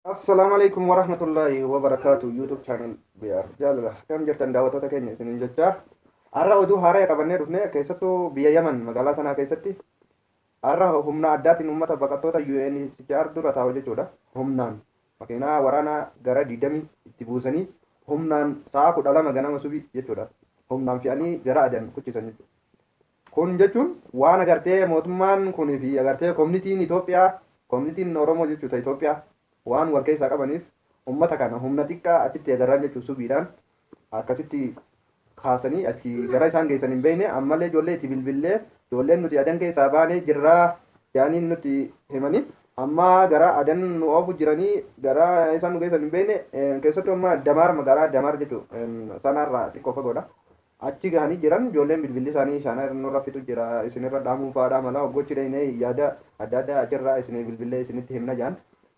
Assalamualaikum warahmatullahi wabarakatuh. YouTube channel biar jaalala kam jirtan daawwattoota keenya isiniin jechaa har'a oduu haaraa qabannee dhufne keessattuu biyya Yaman magaalaa sanaa keessatti har'a humna addaatiin uummata baqattoota UNHCR dura taa'u jechuudha. Humnaan makiinaa waraanaa gara 20 itti buusanii humnaan sa'a 12 ganama subii jechuudha. Humnaan fe'anii gara adan kuchisan jechuudha. Kun jechuun waan agartee mootummaan kunii fi agartee koominitiin Itoophiyaa koominitiin Oromoo jechuudha Itoophiyaa waan wal keessaa qabaniif uummata kana humna xiqqaa achitti agarraan jechuun subiidhaan akkasitti kaasanii achi gara isaan geessan hin beekne ammallee ijoollee itti bilbillee ijoolleen nuti adan keessaa baanee jirraa yaaniin nuti himanii amma gara adan nu oofu jiranii gara isaan nu geessan hin beekne keessattuu amma Damaar magaalaa Damaar jechuun sanarraa xiqqoo fagoodha. Achi gahanii jiran ijoolleen bilbilli isaanii shaana nurra fitu jira isinirra dhaamuu fa'aadha mala hoggochi dhayinee yaada adda addaa achirraa isinii bilbillee isinitti himna jaan.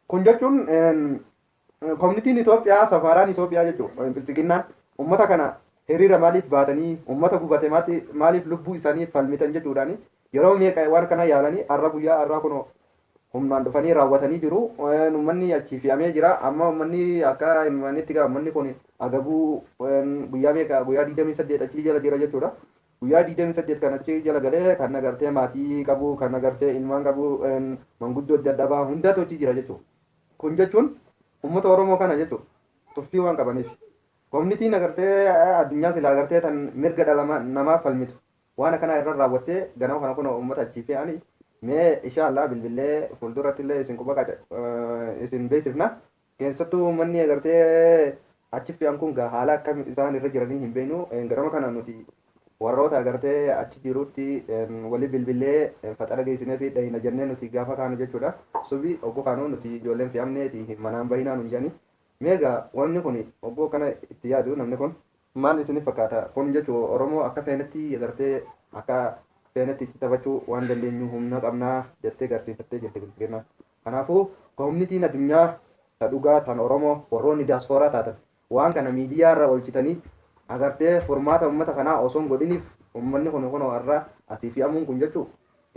Kun jechuun koominitiin Itoophiyaa safaaraan Itoophiyaa jechuun bilchiginnaan uummata kana hiriira maaliif baatanii uummata gubate maaliif lubbuu isaanii falmitan jechuudhaani yeroo meeqa waan kana yaalanii har'a guyyaa har'aa kun humnaan dhufanii raawwatanii jiru. Uummanni achi fe'amee jira amma uummanni akka himanitti gaa uummanni kun agabuu guyyaa meeqa guyyaa 28 achi jala jira jechuudha. Guyyaa 28 kan achi jala galee kan agartee maatii qabu kan agartee ilmaan qabu manguddoo dadhabaa hundatu achi jira jechuudha. Kun jechuun uummata Oromoo kana jechuudha tuffii waan qabaniif koominitiin agartee addunyaa silaa agartee tan mirga dhala namaa falmitu waan akkana irra raawwattee ganama kana kun uummata achi fe'anii mee inshaallah bilbilee fuulduratti illee isin quba isin beeksifna keessattuu uummanni agartee achi fe'an kun haala akkam isaan irra jiranii hin beeknu ganama kana nuti warroota agartee achi jirutti walii bilbilee faxara geessinee fi dhahina jennee nuti gaafa kaanu jechuudha. Subii oggoo kaanuu nuti ijoolleen fe'amneeti manaan bahinaan hin jedhani. Meegaa wanni kun oggoo kana itti yaadu namni kun maal isiniif fakkaata? Kun jechuun Oromoo akka feenetti agartee akka feenetti itti taphachuu waan dandeenyu humna qabnaa jettee garsiifattee jirti bilchigennaa. Kanaafuu koominitiin addunyaa ta dhugaa tan Oromoo warroonni diyaaspooraa taatan waan kana miidiyaa irra oolchitanii agartee furmaata uummata kanaa osoo hin godhiniif uummanni kun har'a asii fe'amuun kun jechuun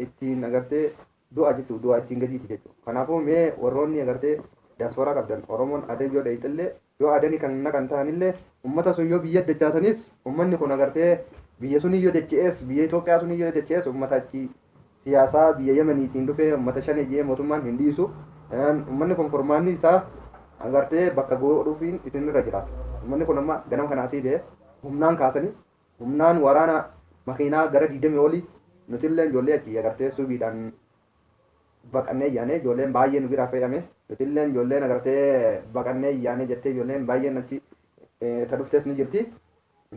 ittiin agartee du'a jechuun du'a ittiin gadiiti jechuudha. Kanaafuu mee warroonni agartee diyaaspooraa qabdan Oromoon adan yoo dhayixillee yoo adanii kan naqan ta'anillee uummata sun yoo biyya dachaasanis uummanni kun agartee biyya sun iyyoo dacha'ees biyya Itoophiyaa sun iyyoo dacha'ees uummata achi siyaasaa biyya Yemeniitiin dhufee uummata shan ejjee mootummaan hin dhiisu uummanni kun furmaanni isaa agartee bakka godhuufiin isinirra jiraata. Uummanni kun amma ganama kana asii ba'ee humnaan kaasanii humnaan waraana makiinaa gara 20 olii nutillee ijoollee achi agartee subiidhaan baqannee yaane ijoolleen baay'ee nu biraa fe'ame nutillee ijoolleen agartee baqannee yaane jettee ijoolleen baay'een achi ta dhuftes ni jirti.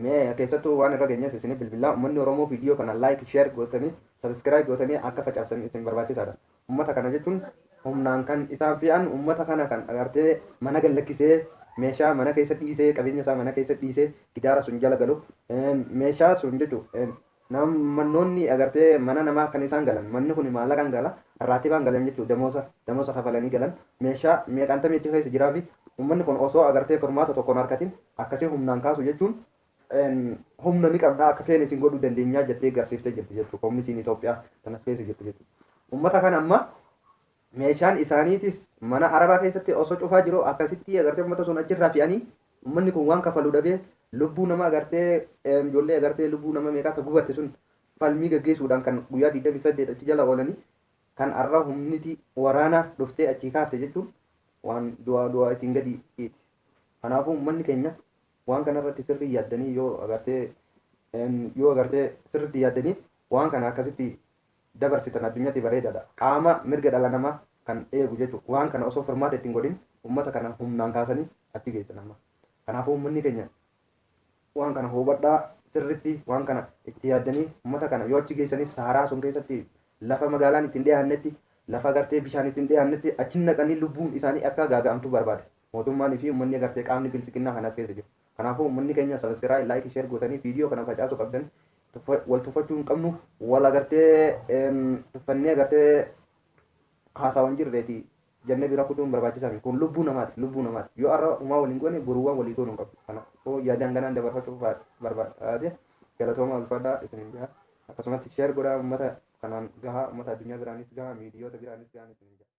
Mee keessattuu waan irra geenyes isinii bilbilaa uummanni Oromoo viidiyoo kana laayik sheer gootanii sabiskiraayib gootanii akka facaaftan isin barbaachisaadha. Uummata kana jechuun humnaan kan isaan fe'an uummata kana kan agartee mana gallakkisee meeshaa mana keessa dhiisee qabeenya isaa mana keessa dhiisee gidaara sun jala galu meeshaa sun jechuun mannoonni agartee mana namaa kan isaan galan manni kun maallaqaan gala raatibaan galan jechuudha damoosa kafalanii galan meeshaa meeqaanta meetti keessa jiraa fi uummanni kun osoo agartee furmaata tokkoon harkatiin akkasii humnaan kaasu jechuun humna ni qabna akka feene isin godhuu dandeenyaa jettee garsiiftee jirti jechuudha koominitiin Itoophiyaa kanas keessa jirti jechuudha. Uummata kana amma meeshaan isaaniitis mana arabaa keessatti osoo cufaa jiru akkasitti agartee uummata sun achirraa fe'anii uummanni kun waan kafaluu dhabee lubbuu nama agartee ijoollee agartee lubbuu nama meeqaa gubatte sun falmii gaggeessuudhaan kan guyyaa 28 achi jala oolanii kan har'a humniti waraana dhuftee achii kaafte jechuun waan du'a ittiin gadi dhiiti. Kanaafuu uummanni keenya waan kanarratti sirrii yaaddanii yoo agartee sirriitti yaaddanii waan kana akkasitti dabarsitan addunyaatti bareedaadha. Qaama mirga dhala namaa kan eegu jechuudha. Waan kana osoo furmaata ittiin godhin uummata kana humnaan kaasanii achi geessan amma. Kanaafuu uummanni keenya waan kana hubadhaa sirriitti waan kana itti yaaddanii uummata kana yoo achi geessanii saaraa sun keessatti lafa magaalaan ittiin dhiyaannetti lafa agartee bishaan ittiin dhiyaannetti achi naqanii lubbuun isaanii akka gaaga'amtu barbaade. Mootummaan fi uummanni agartee qaamni bilchiginnaa kanas keessa jiru. Kanaafuu uummanni keenya sabiskiraayib laayik sheer gootanii viidiyoo kana facaasuu qabdan wal tuffachuu hin qabnu wal agartee tuffannee agartee haasawwan jirreeti jennee bira kutuun barbaachisaa kun lubbuu namaati yoo har'a uumaa waliin goone boruuwwan walii goonuu hin qabdu. Kanaafuu yaadaan ganaan dabarfachuu barbaade galatooma ulfaadhaa isiniin gahaa akkasumatti sheer godhaa uummata kanaan gahaa uummata addunyaa biraanis gahaa miidiyoota biraanis gahaa isiniin gahaa.